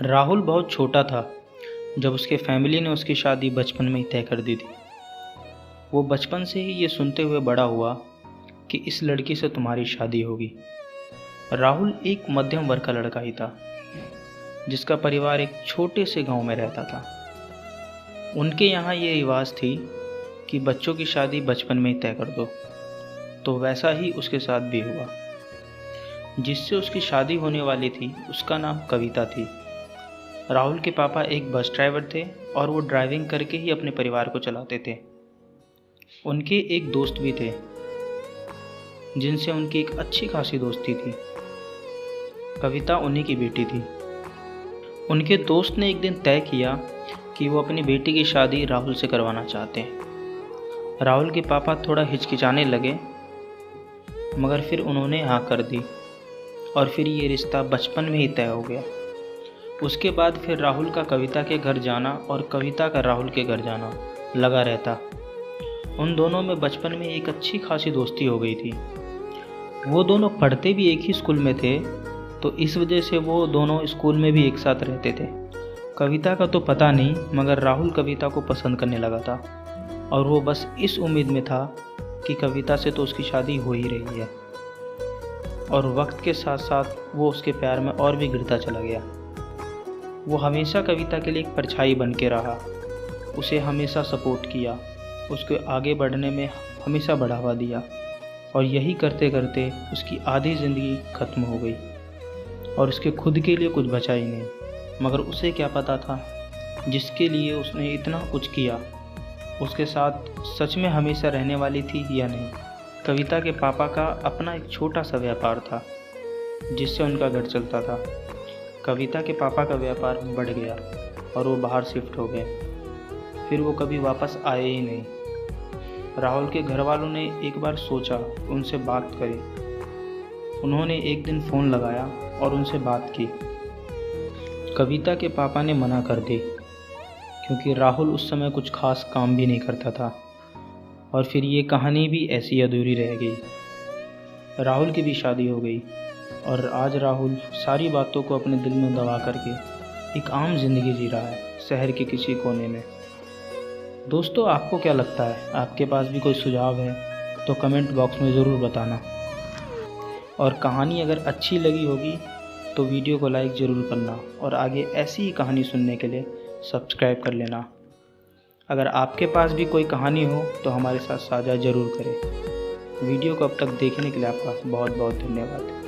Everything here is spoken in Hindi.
राहुल बहुत छोटा था जब उसके फैमिली ने उसकी शादी बचपन में ही तय कर दी थी। वो बचपन से ही ये सुनते हुए बड़ा हुआ कि इस लड़की से तुम्हारी शादी होगी। राहुल एक मध्यम वर्ग का लड़का ही था जिसका परिवार एक छोटे से गांव में रहता था। उनके यहाँ ये रिवाज थी कि बच्चों की शादी बचपन में ही तय कर दो। तो वैसा ही उसके साथ भी हुआ। जिससे उसकी शादी होने वाली थी उसका नाम कविता थी। राहुल के पापा एक बस ड्राइवर थे और वो ड्राइविंग करके ही अपने परिवार को चलाते थे। उनके एक दोस्त भी थे जिनसे उनकी एक अच्छी खासी दोस्ती थी। कविता उन्हीं की बेटी थी। उनके दोस्त ने एक दिन तय किया कि वो अपनी बेटी की शादी राहुल से करवाना चाहते हैं। राहुल के पापा थोड़ा हिचकिचाने लगे मगर फिर उन्होंने हाँ कर दी और फिर ये रिश्ता बचपन में ही तय हो गया। उसके बाद फिर राहुल का कविता के घर जाना और कविता का राहुल के घर जाना लगा रहता। उन दोनों में बचपन में एक अच्छी खासी दोस्ती हो गई थी। वो दोनों पढ़ते भी एक ही स्कूल में थे तो इस वजह से वो दोनों स्कूल में भी एक साथ रहते थे। कविता का तो पता नहीं मगर राहुल कविता को पसंद करने लगा था और वो बस इस उम्मीद में था कि कविता से तो उसकी शादी हो ही रही है। और वक्त के साथ साथ वो उसके प्यार में और भी गिरता चला गया। वो हमेशा कविता के लिए एक परछाई बन के रहा, उसे हमेशा सपोर्ट किया, उसके आगे बढ़ने में हमेशा बढ़ावा दिया और यही करते करते उसकी आधी ज़िंदगी ख़त्म हो गई और उसके खुद के लिए कुछ बचा ही नहीं। मगर उसे क्या पता था जिसके लिए उसने इतना कुछ किया उसके साथ सच में हमेशा रहने वाली थी या नहीं। कविता के पापा का अपना एक छोटा सा व्यापार था जिससे उनका घर चलता था। कविता के पापा का व्यापार बढ़ गया और वो बाहर शिफ्ट हो गए। फिर वो कभी वापस आए ही नहीं। राहुल के घर वालों ने एक बार सोचा उनसे बात करें। उन्होंने एक दिन फ़ोन लगाया और उनसे बात की। कविता के पापा ने मना कर दी क्योंकि राहुल उस समय कुछ खास काम भी नहीं करता था और फिर ये कहानी भी ऐसी अधूरी रह गई। राहुल की भी शादी हो गई और आज राहुल सारी बातों को अपने दिल में दबा करके एक आम जिंदगी जी रहा है शहर के किसी कोने में। दोस्तों, आपको क्या लगता है? आपके पास भी कोई सुझाव है तो कमेंट बॉक्स में ज़रूर बताना। और कहानी अगर अच्छी लगी होगी तो वीडियो को लाइक ज़रूर करना और आगे ऐसी ही कहानी सुनने के लिए सब्सक्राइब कर लेना। अगर आपके पास भी कोई कहानी हो तो हमारे साथ साझा ज़रूर करें। वीडियो को अब तक देखने के लिए आपका बहुत बहुत धन्यवाद।